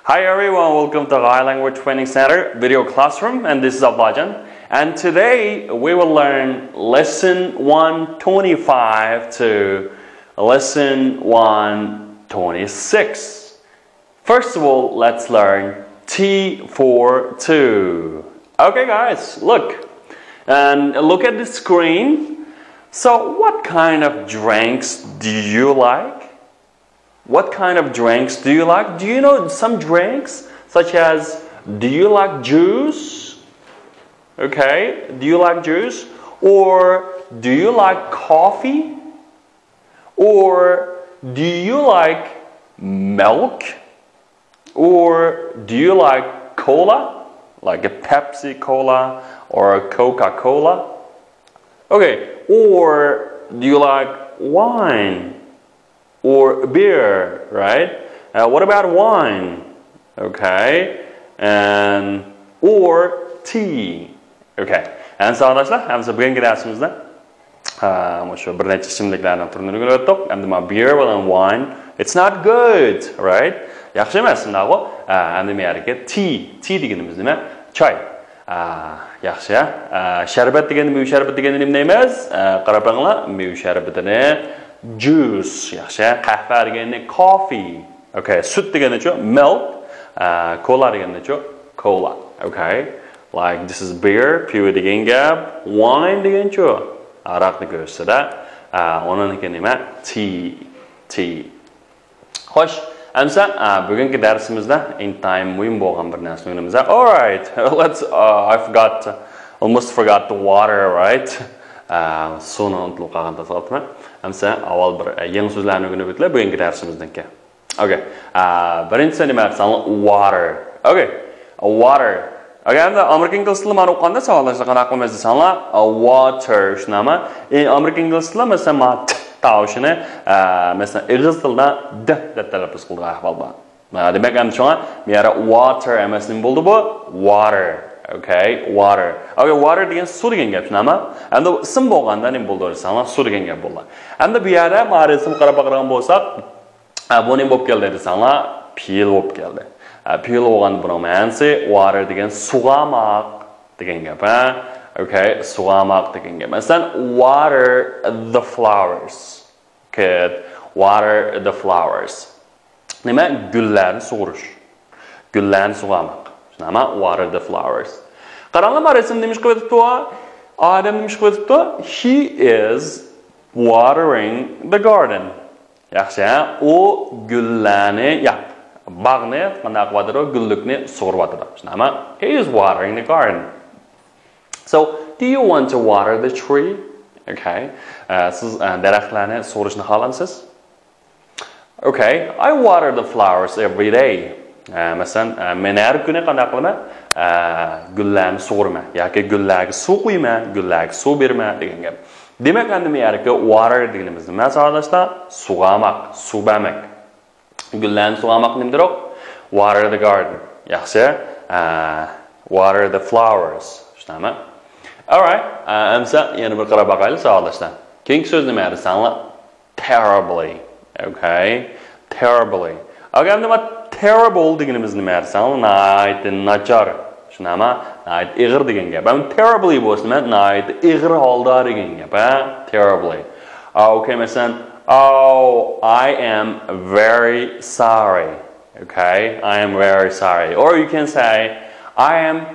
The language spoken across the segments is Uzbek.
Hi everyone, welcome to Thai Language Training Center video classroom, and this is Ablajan. And today we will learn lesson 125 to lesson 126. First of all, let's learn T for two. Okay guys, look at the screen. So what kind of drinks do you like? What kind of drinks do you like? Do you know some drinks such as, do you like juice? Okay, do you like juice? Or do you like coffee? Or do you like milk? Or do you like cola? Like a Pepsi Cola or a Coca-Cola? Okay, or do you like wine? Or beer, right? What about wine? Okay, or tea. Okay. Endi arkadaşlar, hamza bugungi darsimizda shu bir necha ichimliklarning turini o'rgatdik. Endi mana beer bilan wine, it's not good, right? Yaxshi emas, shundaqmi? Endi men yerga tea deganimiz nima? Choy. Yaxshi, sharbat degani bu sharbat degani nima deymiz? Qarab qo'yinglar, bu sharbatini juice, yaxshi, qahva degani coffee. Okay, sut degani-chu milk, cola degani-chu cola. Okay, like this is beer, pivo degan gap, wine degani-chu aroqni ko'rsatadi. Uniki nima? Tea. Xo'sh, amsa bugungi darsimizda intayim muhim bo'lgan bir narsani o'rganamiz. All right, let's almost forgot the water, right? Suvni unutib qolgan tasodifan. Amsa avval bir yangi so'zlarni o'rganib o'tlar bugungi darsimizdan keyin. Okay. Birinchisi nima desam, water. Okay. Water. Okay, endi Amerikan ingliz tilini men o'qiganda savollarga qanaqa qilmaysiz desanlar, water shunami? Amerikan ingliz tilida masalan tavshini masalan ingliz tilida deb talaffuz qilgan ahvol bor. Demak, endi shunga men yana water emas nima bo'ldi bu? Water. Okay, water. Okay, water degan suv degan gap shunami? Endi ism bo'lganda nima bo'ldi desanlar, suv degan gap bo'ldi. Endi bu yerda men ism qarab baqirgan bo'lsak, bu nima bo'lib keldi desanlar, pil bo'lib keldi. Pil bo'lgan buning ma'nosi water degan sug'amoq degan gap, Okay, sug'amoq degan gap. Masalan, water the flowers. Okay, water the flowers. Nima? Gullarni sug'urish. Gullarni sug'amoq. Shunami? Water the flowers. Qaranglar, men resim nima qilib o'tibdi? Odam nima qilib o'tibdi? He is watering the garden. Yaxshi, u gullarni, bog'ni qanday qilyapti? Gullikni sug'uryapti. Shunami? He is watering the garden. So, do you want to water the tree? Okay. Siz daraxtlarni sug'urishni xohlaysiz? Okay, I water the flowers every day. Masalan, men har kuni qanday qilaman? Gullarni sug'uraman yoki gullarga suv quyman, gullarga suv berman degan gap. Demak, endi men yerga water deganimiz nima arkadaşlar? Sug'amoq, suv bermak. Gullarni sug'amoq nimdiroq? Water the garden. Yaxshi. Water the flowers. Shunami? All right. Amsa yana bir qarab boqaylik arkadaşlar. Keyingi so'z nima desanlar? Terribly. Okay? Terribly. Okay, endi terrible deganimiz nima desanlar? Nachar. Shunami? Ig'ir degan gap. Ham terribly bo'lsa, ig'ir holda degan gap, Terribly. Okay, masalan, oh, I am very sorry. Okay, I am very sorry. Or you can say, I am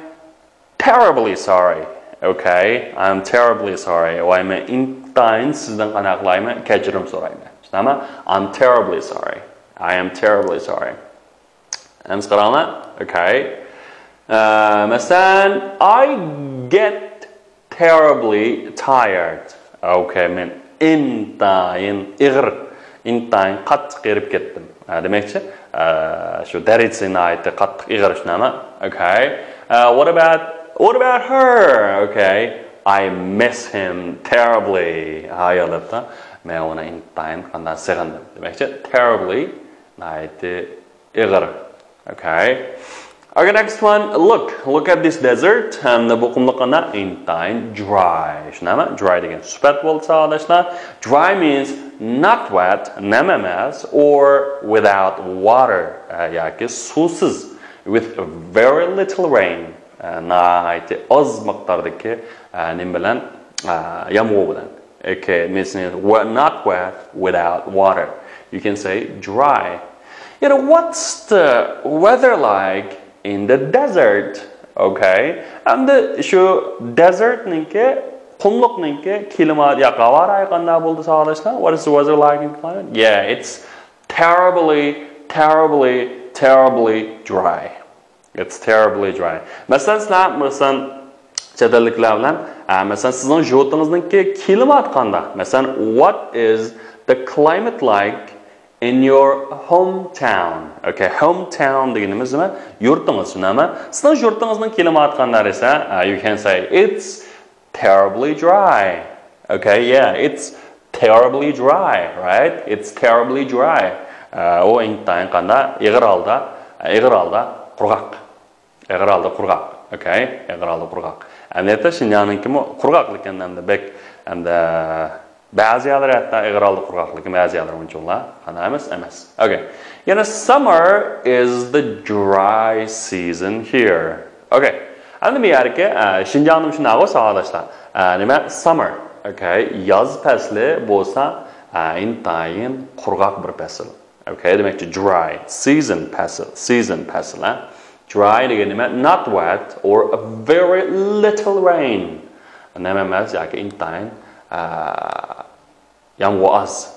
terribly sorry. Okay, I am terribly sorry. I'm intayin sizdan qanaqlayman, kechirim so'rayman. Shunami? I'm terribly sorry. I am terribly sorry. Endi qaranglar. Okay. Masalan, I get terribly tired. Okay, men intayin qattiq erib ketdim. Demakchi, shu darajasini aytdi, qattiq ig'ir shunami? Okay. What about her? Okay. I miss him terribly. Hayolabda men uni intayin qanday sig'indim. Demakchi, terribly aytdi ig'ir. Okay. Okay, next one. Look at this desert. Bu qumliqni intayin dry. Shunami? Dry degan sifat bo'lsa, arkadaşlar. Dry means not wet, nememes, or without water, yoki suvsiz, with very little rain, naiti oz miqdordagi nim bilan yomg'ir bilan. Okay, it means not wet, without water. You can say dry. You know, what's the weather like in the desert? Okay, and the desert ninke qumluq ninke klimat yaqavara qanday bo'ldi sog'lashlar? What is the weather like in climate? Yeah, it's terribly dry. It's terribly dry. Masalan, sizlar masalan chetliklar bilan masalan sizning yurtingizningki klimat qanday? Masalan, what is the climate like in your hometown? Okay, hometown deganimiz nima? Yurtingiz, nima? Sizning yurtingizning klimati qanday desa, you can say it's terribly dry. Okay, yeah, it's terribly dry, right? It's terribly dry. O intayin qanday? Ig'iralda qurg'oq. Ig'iralda qurg'oq. Okay, ig'iralda qurg'oq. Aneta Shinjongninki qurg'oqligidan bek and ba'zi yerlar hatto ig'iralda qurg'oqligi, ba'zi yerlar unchunlar qanday emas. Okay. You know, summer is the dry season here. Okay. And bu yerga Shinjongning shunday bo'lsa adashlar. Nima? Summer. Okay. Yoz fasli bo'lsa, intayin qurg'oq bir fasl. Okay, demakki dry season fasl. Dry degani nima? Not wet or a very little rain. Nima emas yoki intayin yomg'ir oz.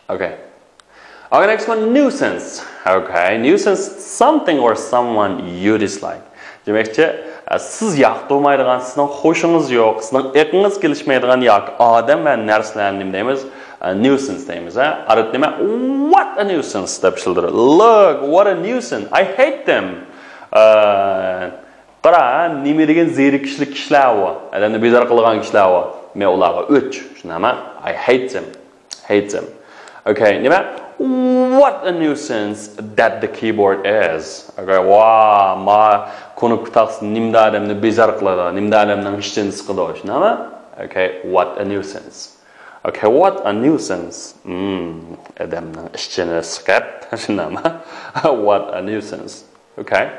Okay. Okay, next one, nuisance. Okay, nuisance, something or someone you dislike. Demakchi, siz yoqtirmaydigan, sizning xushingiz yo'q, sizning iqingiz kelishmaydigan yoki odam va narsalarni nima deymiz? Nuisance deymiz. Arab nima? What a nuisance deb shildir. Look, what a nuisance. I hate them. Qara, nima degan zerikishli kishilar bor. Adamni bezor qilgan kishilar bor. Men ularga o'ch. Shunama? I hate them. Okay, nima? What a nuisance that the keyboard is. Okay, wow, ma konu kutaqs nimda adamni bezor qiladi, nimda adamning ishini siqadi. Shunama? Okay, what a nuisance. Okay, what a nuisance. Adamning ishini siqib, shunama? What a nuisance. Okay.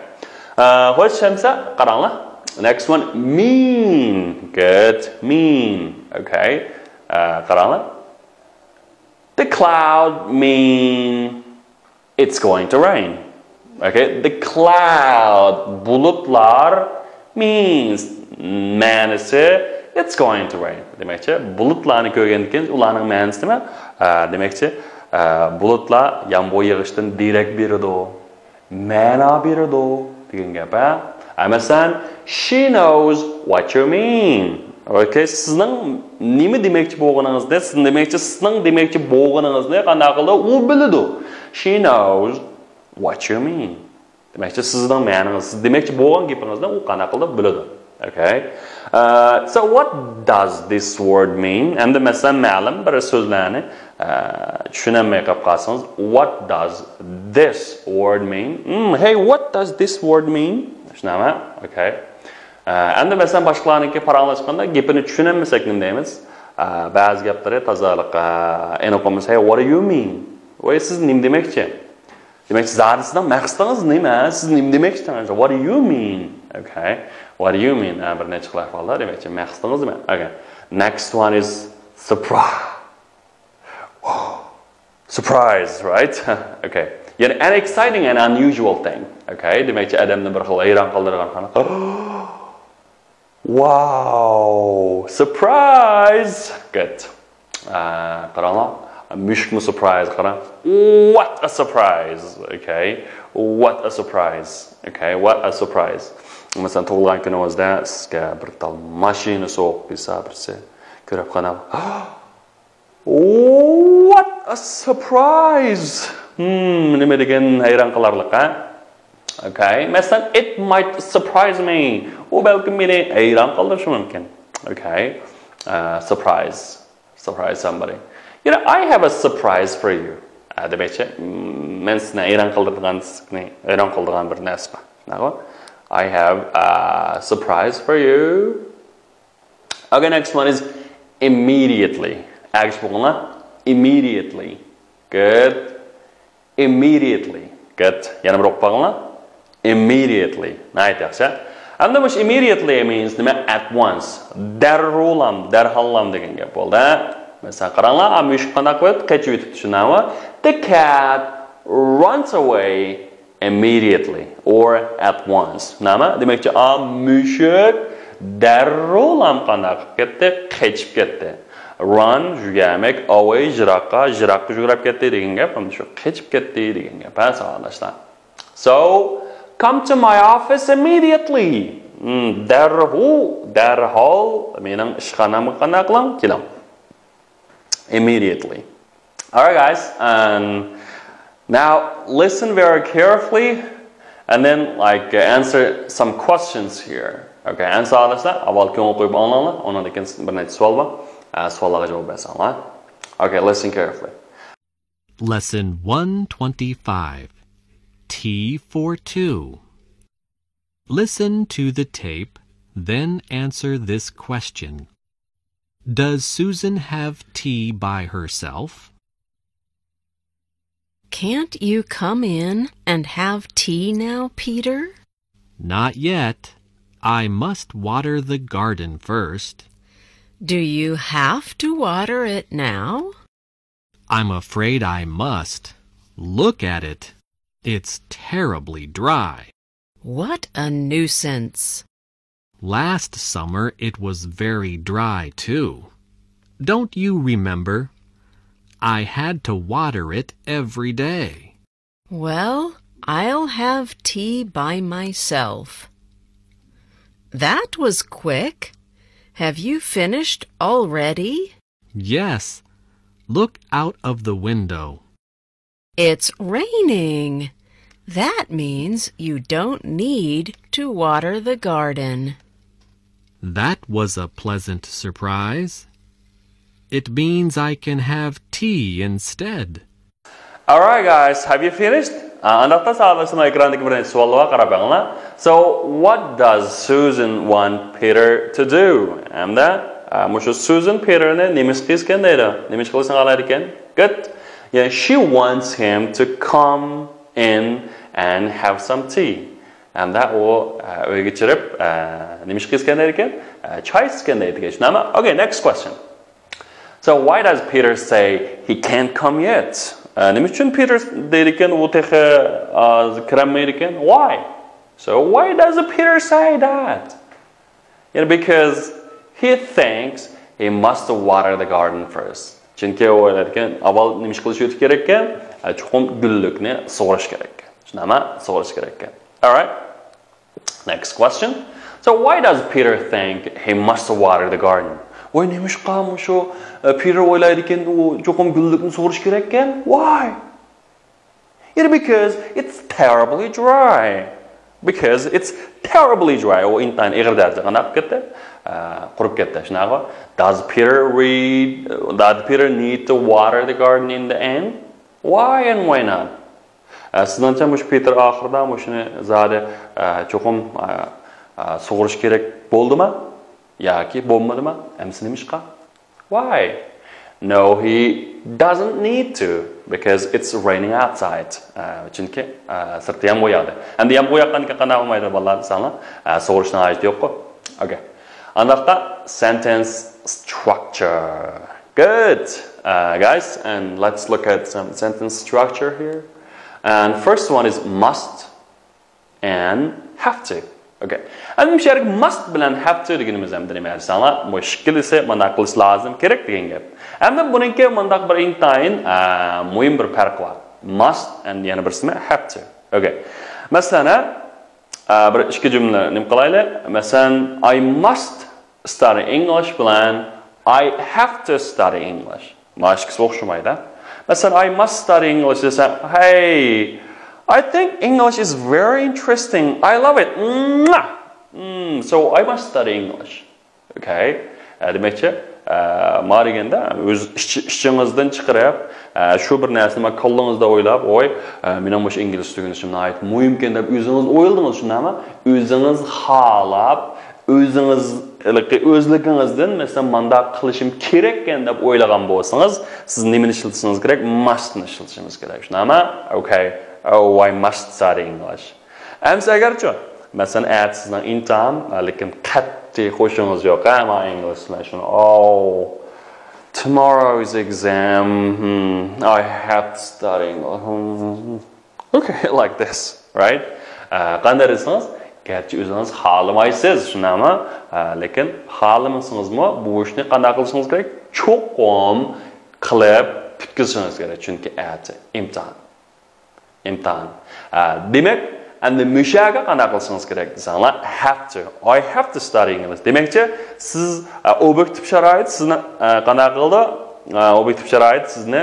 Xo'sh, Shamsa, qaranglar. Next one, mean. Good, mean. Okay. Qaranglar. The cloud mean it's going to rain. Okay, the cloud, bulutlar means ma'nisi it's going to rain. Demakchi, bulutlarni ko'rgandan keyin ularning ma'nisi nima? Demakchi, bulutlar yomg'ir yog'ishdan derak beradi, ma'no beradi degan gap. Masalan, she knows what you mean. Okay, sizning nima demoqchi bo'lganingizni, siz demoqchi sizning demoqchi bo'lganingizni qanday qildi u biladi. She knows what you mean. Demoqchi sizning ma'ningiz, siz demoqchi bo'lgan gapingizni u qanday qildi biladi. Okay. So what does this word mean? Endi masalan ma'lum bir so'zlarni tushunmay qolib qolsangiz, what does this word mean? Hey, what does this word mean? Tushunami? Okay. Endi masalan boshqalarniki paranglashganda gapini tushunmasak nima deymiz? Ba'zi gaplar tozaliqqa, aniqamiz, hey, what do you mean? Voy, siz nima demoqchi? Demak, sizlarning maqsadingiz nima? Siz nima demoqchisiz? What do you mean? Okay. What do you mean? Bir necha xil ahvolda demakchi, maqsadingiz nima? Okay. Next one is surprise. Surprise, right? Okay. Yani an exciting and unusual thing. Okay. Demakchi, adamni bir xil hayron qoldirgan qana. Wow, surprise! Good. Qaranglar, mushukmi surprise qarang. What a surprise! Okay, what a surprise! Okay, what a surprise! Masalan, tug'ilgan kuningizda sizga bir tal mashina sovg'a qilsa, birsi ko'rib qanam. What a surprise! Nima degan hayron qolarlik, ha? Okay, masalan, it might surprise me. U balkim meni hayron qoldirishi mumkin. Okay, surprise somebody. You know, I have a surprise for you. Demakchi, men sizni hayron qoldirgan bir narsa bor. I have a surprise for you. Okay, next one is immediately. Agish bo'lganlar, Immediately. Good. Immediately. Good. Yana bir o'qib Immediately. Nice, yaxshi. Endi bu immediately means nima? At once. Darhallam degan gap bo'ldi. Masalan, qaranglar, mushuk qanday qilib qochib yetibdi, shunami? The cat runs away immediately or at once. Nima? Demakchi, mushuk darhallam qanday qilib ketdi? Qochib ketdi. Run jugamak, away jiroqqa jurab ketdi degan gap, ham shu qochib ketdi degan gap. Savollashlar. So, come to my office immediately. Darhol, mening ishxonamga qanday qiling? Keling. Immediately. All right, guys, and now listen very carefully and then answer some questions here. Okay, answer olasizlar. Avval ko'ngil qo'yib olinglar, undan keyin bir necha savol bor. Savollarga javob bersanglar. Okay, listen carefully. Lesson 125. T for 2. Listen to the tape, then answer this question. Does Susan have tea by herself? Can't you come in and have tea now, Peter? Not yet. I must water the garden first. Do you have to water it now? I'm afraid I must. Look at it. It's terribly dry. What a nuisance. Last summer it was very dry too. Don't you remember? I had to water it every day. Well, I'll have tea by myself. That was quick. Have you finished already? Yes. Look out of the window. It's raining. That means you don't need to water the garden. That was a pleasant surprise. It means I can have tea instead. Alright guys, have you finished? So, what does Susan want Peter to do? Susan Peter'ni nimish qilgan deydi. Nimish qilsa qalar ekan? Good. Yeah, she wants him to come in and have some tea. And that will uyga chirib nimish qilgan ekan? Choy ichgan deydi. Okay, next question. So why does Peter say he can't come yet? Nima uchun Peter deydi ekan, u tehi kirmaydi ekan? Why? So why does Peter say that? Because he thinks he must water the garden first. Chunki u o'ylar ekan, avval nima qilish kerak ekan? Chuqur gullikni sug'orish kerak ekan. Shunami? Sug'orish kerak ekan. All right. Next question. So why does Peter think he must water the garden? Voy nemish qilamiz shu Peter o'ylaydi ekan, u chuqur gullikni sug'orish kerak ekan? Why? Because it's terribly dry. Because it's terribly dry. Or intayin ig'ir darajada qanday qilib ketdi? Qurib ketdi. Shunaqa. Does Peter need to water the garden in the end? Why and why not? Sizningcha mush Peter oxirida mushuni zada chuqur sug'orish kerak bo'ldimi? Yoki bo'lmadimi? Amsi nimishqa? Why? No, he doesn't need to because it's raining outside. Chunki sirtda ham bo'yadi. Endi ham bo'yaqqanga qanday bo'lmaydi bolalar sanlar? Sug'orishning hojati yo'q-ku. Okay. Anaqda sentence structure. Good. Guys, and let's look at some sentence structure here. And first one is must and have to. Okay. And müşarik must bilan have to deganimiz ham nima sanlar? Mushkil esa mana qilish lozim kerak degan gap. Endi buningga mundaq bir intayin muhim bir farq bor. Must and yana birisi have to. Okay. Masalan, bir ikki jumla nim qilaylik. Masalan, I must study English bilan I have to study English. Mashqis o'xshamaydi. Masalan, I must study English desam, hey, I think English is very interesting. I love it. So I must study English. Okay. Demakchi, ma deganda o'z ishingizdan chiqarib, shu bir narsani qo'llingizda o'ylab, "Voy, men ham o'sha ingliz tugunishim nihoyat muhimkan" deb o'zingiz o'yladingiz, shundami? O'zingiz xohlab, o'zingiz o'zligingizdan mesela manda qilishim kerak ekan deb o'ylagan bo'lsangiz, siz nimani ishlatishingiz kerak? Mustni ishlatishingiz kerak. Shunami? Okay. Oh, I must study English. Endi agarchi masalan, sizning imtihon, lekin qat'iy qo'shingiz yo'q, ama ingliz bilan shuni. Oh, tomorrow's exam. I have to study English. Okay, like this, right? Qanday desangiz, garchi o'zingiz xohlamaysiz, shunami? Lekin xohlamasangizmi, bu ishni qanday qilishingiz kerak? Cho'qim qilib tutkizishingiz kerak, chunki imtihon. Demak, endi mushaga qanday qilishingiz kerak desanglar, have to. I have to study English. Demakchi, siz obyektiv sharoit sizni qanday qildi? Obyektiv sharoit sizni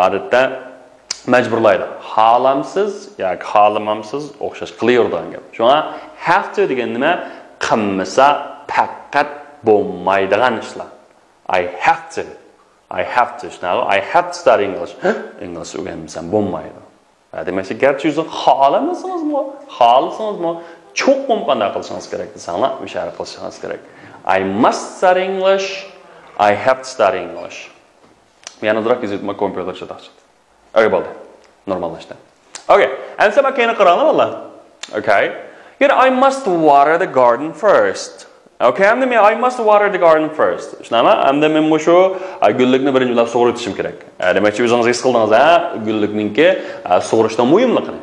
odatda majburlaydi. Xohlamsiz yoki xohlamamsiz o'xshash qilaveradigan gap. Shunga have to degan nima? Qilmasa faqat bo'lmaydigan ishlar. I have to. I have to study English. English o'rganmasam bo'lmaydi. Demak, garchi o'zingiz xohlasangizmi, cho'qim qanday qilishingiz kerak desanglar, o'sha qilishingiz kerak. I must study English. I have to study English. Yana direkt izletma kompyuter chatachi. Okay, bo'ldi. Normallashdi. Okay, endi sen keyin qaranglar vallah. Okay. Here I must water the garden first. Okay, endi men I must water the garden first. Shunami? Endi men shu gullikni birinchilab sug'oritishim kerak. Demakchi o'zingiz his qildingiz, gullikninki sug'orishdan muhimligini.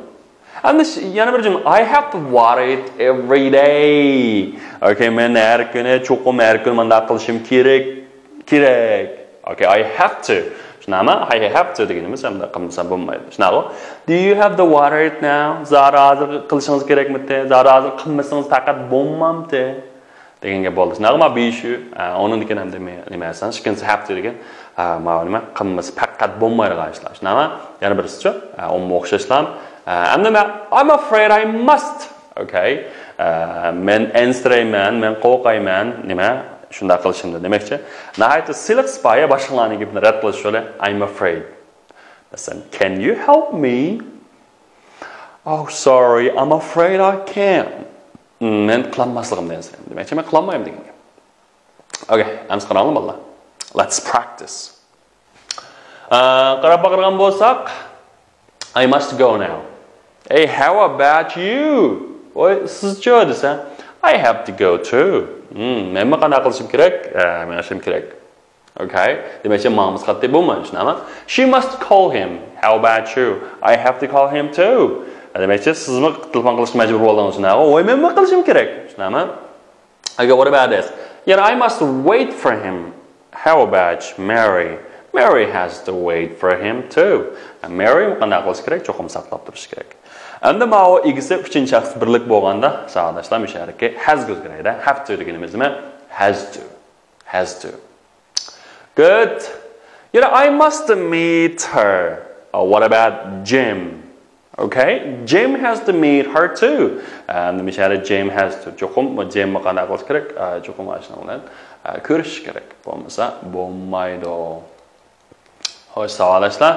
Endi yana bir jumla, I have to water it every day. Okay, men har kuni cho'qim har kun menda qilishim kerak. Okay, I have to. Shunami? I have to deganimiz hamda qilmasam bo'lmaydi. Shunaqa. Do you have to water it now? Zara hozir qilishingiz kerakmi? Zara hozir qilmasangiz faqat bo'lmamdi. Deganga bo'ldi. Nima beshi, onundikin ham demaysan. Ikkinchisi have to degan, ma'lumot qilmas faqat bo'lmaydigan ishlar. Nima? Yana birisi-chi, o'nga o'xshashlar. Endi I'm afraid I must. Okay. Men enstrayman, men qo'rqayman, nima? Shunday qilishimda. Demakchi, nihoyatda siliq sipoya boshqalarning gapini rad qilish yo'li I'm afraid. Masalan, can you help me? Oh, sorry, I'm afraid I can't. Men qilmasligimni deysan. Demakchi, men qilmayman degan gap. Okay, amsa qaranglar bolalar. Let's practice. Qarab baqirgan bo'lsak, I must go now. Hey, how about you? Voy, sizchi desa, I have to go too. Men qanday qilishim kerak? Men ishim kerak. Okay, demakchi, ma'miz qat'iy bo'lmaydi, shunami? She must call him. How about you? I have to call him too. Demakchi, sizmi telefon qilishga majbur bo'ldingiz, shunami? Voy, men nima qilishim kerak? Shunami? Okay, what about this? Yeah, I must wait for him. How about Mary? Mary has to wait for him too. Mary qanday qilish kerak? Cho'qim saqlab turish kerak. Endi ma'o igisi uchinchi shaxs birlik bo'lganda, savolashlar musharaka has o'zgaradi. Have to deganimiz nima? Has to. Good. Yeah, I must meet her. What about Jim? Okay, Jim has to meet her too. And mishara Jim has to. Cho'qim Jim qanday qilish kerak? Cho'qim ashna bilan ko'rish kerak. Bo'lmasa bo'lmaydi. Xo'sh, savolashlar.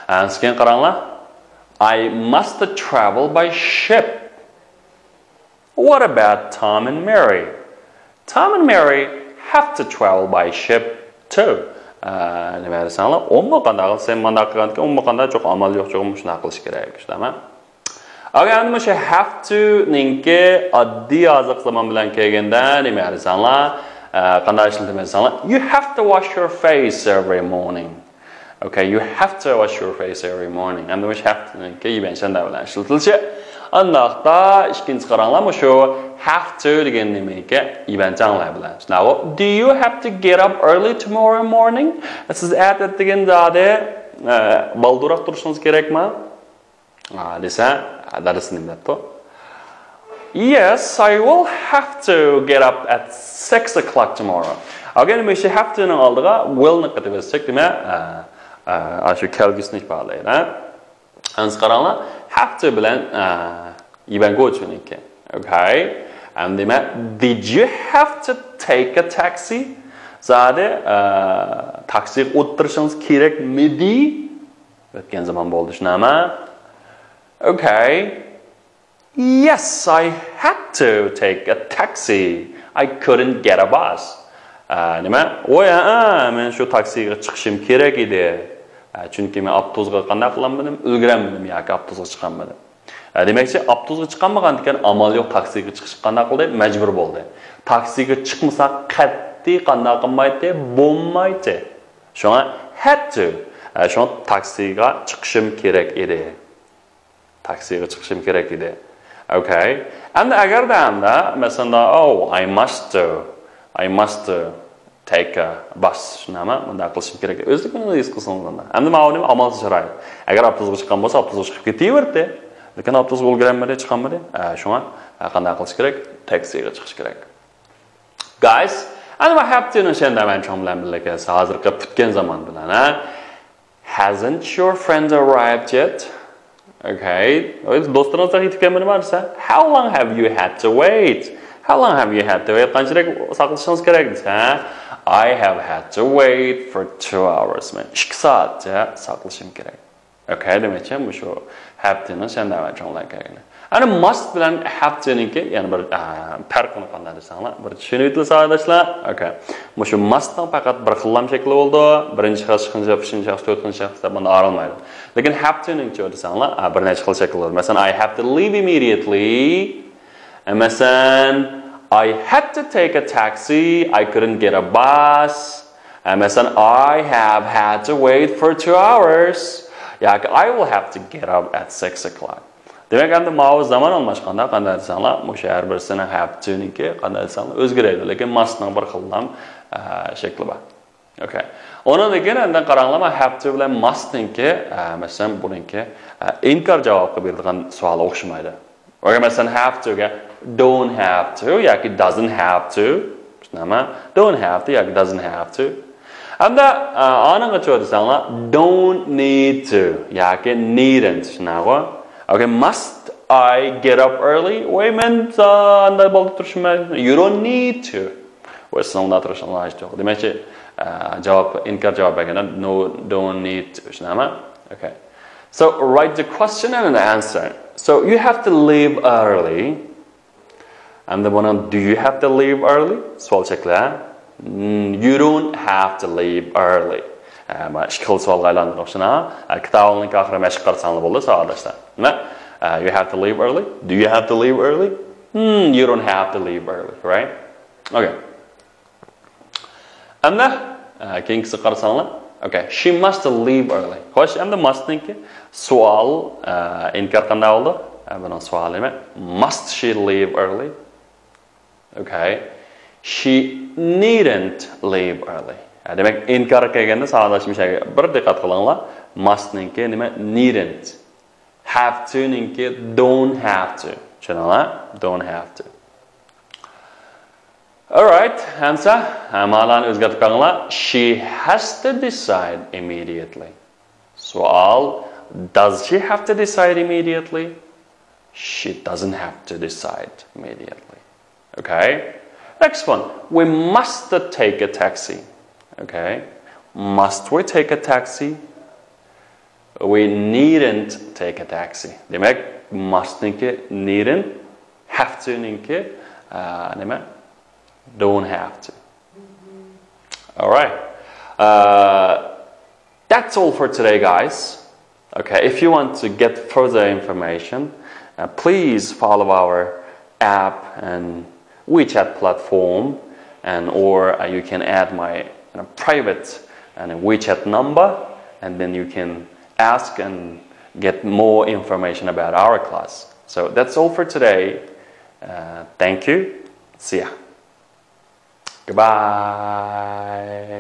Keyin qaranglar. I must travel by ship. What about Tom and Mary? Tom and Mary have to travel by ship too. Nima desanlar, o'nmi qanday qilsam, mana qilganki, o'nmi qanday cho'q amal yo'q, cho'qim shuna qilish kerak, shundami? Agar endi o'sha have to ninki oddiy yoziq zaman bilan kelganda nima desanlar, qanday ishlataman? You have to wash your face every morning. Okay, you have to wash your face every morning. And which have to keyin shunda bilan ishlatilsa, undaqda ikkinchi qaranglar, shu have to degan nimaga ibanchanglar bilan. Now, do you have to get up early tomorrow morning? Siz ertaga zade balduroq turishingiz kerakmi? Desa, darsni debdi. Yes, I will have to get up at 6 o'clock tomorrow. Again, we should have to ning oldiga will ni qilib bersak, dema, shu kelgusini ifodalaydi. Ans qaranglar, have to bilan ibanga o'tishuniki. Okay? And dema, did you have to take a taxi? Zade taksi o'tirishingiz kerakmidi? O'tgan zaman bo'ldi, shunami? Okay. Yes, I had to take a taxi. I couldn't get a bus. Nima? Voy, men shu taksiga chiqishim kerak edi. Chunki men avtobusga qanday qilmadim? Ulgurmadim yoki avtobusga chiqmadim. Demakchi, avtobusga chiqmagan ekan, amal yo'q, taksiga chiqish qanday qildi? Majbur bo'ldi. Taksiga chiqmasa qat'iy qanday qilmaydi? Bo'lmaydi. Shunga had to. Shunga taksiga chiqishim kerak edi. Taksiga chiqishim kerak edi. Okay. And agarda anda masalan, oh, I must take a bus. Shunama, bunda qilishim kerak. O'zlikni his qilsam. Endi ma'lum amalsiz sharoit. Agar avtobusga chiqqan bo'lsa, avtobusga chiqib ketaverdi. Lekin avtobusga ulgurmadi, chiqmadi. Shunga qanday qilish kerak? Taksiga chiqish kerak. Guys, and what happened to shenda men chom bilan birga hozirgi putgan zaman bilan, Hasn't your friend arrived yet? Okay. Do'stlaringiz yetib kelmadi bo'lsa, how long have you had to wait? How long have you had to wait? Qanchalik saqlashingiz kerak desa, I have had to wait for 2 hours. Men 2 soatcha saqlashim kerak. Okay, demakchi, bu shu have to ni shenda men chom bilan kerak. Ana must bilan have to niki, ya'ni bir farqini qanday desanglar, bir tushunib yetsa adashlar. Okay. Bu shu mustdan faqat bir xillam shakli bo'ldi. Birinchi shaxs, ikkinchi shaxs, uchinchi shaxs, to'rtinchi shaxsda buni aralmaydi. Lekin have to ning chi desanglar, bir necha xil shakl bor. Masalan, I have to leave immediately. Masalan, I had to take a taxi, I couldn't get a bus. Masalan, I have had to wait for 2 hours. Yoki I will have to get up at 6 o'clock. Demak, endi ma'lum zaman almashganda qanday desanglar, o'sha har birisini have to niki qanday desanglar o'zgaradi, lekin must ning bir xillam shakli bor. Okay. Ona lekin endi qaranglar, have to bilan must niki, masalan, buniki inkor javobga berilgan savol o'xshamaydi. Yoki masalan have to ga don't have to yoki doesn't have to. Nima? Don't have to yoki doesn't have to. Anda anaga chi desanglar, don't need to yoki needn't. Shunaqo. Okay, must I get up early? Wait a minute, you don't need to. What's not that? Demakchi, javob inkor javob berganda no, don't need to. Okay. So write the question and an answer. So you have to leave early. And the one, do you have to leave early? Savol shakli. You don't have to leave early. Mashqul savolga aylantirib shuna. Kitobning oxiri mashq qilsangiz bo'ldi, savolashlar. You have to leave early? Do you have to leave early? You don't have to leave early, right? Okay. And keyingisi qarasanglar. Okay, she must leave early. Xo'sh, endi must niki savol inkor qanday bo'ldi? Buni savol emas. Must she leave early? Okay. She needn't leave early. Demak, inkor kelganda savdoshmishaga bir diqqat qilinglar. Must niki nima? Needn't. Have to niki don't have to. Tushuninglar? Don't have to. All right, answer. Ma'noni o'zgartirib qo'yinglar. She has to decide immediately. Savol, does she have to decide immediately? She doesn't have to decide immediately. Okay? Next one. We must take a taxi. Okay? Must we take a taxi? We needn't take a taxi. Demak, must niki needn't, have to niki nima? Don't have to. All right. That's all for today, guys. Okay, if you want to get further information, please follow our app and WeChat platform, and or you can add my private WeChat number, and then you can ask and get more information about our class. So that's all for today. Thank you. See ya. Goodbye.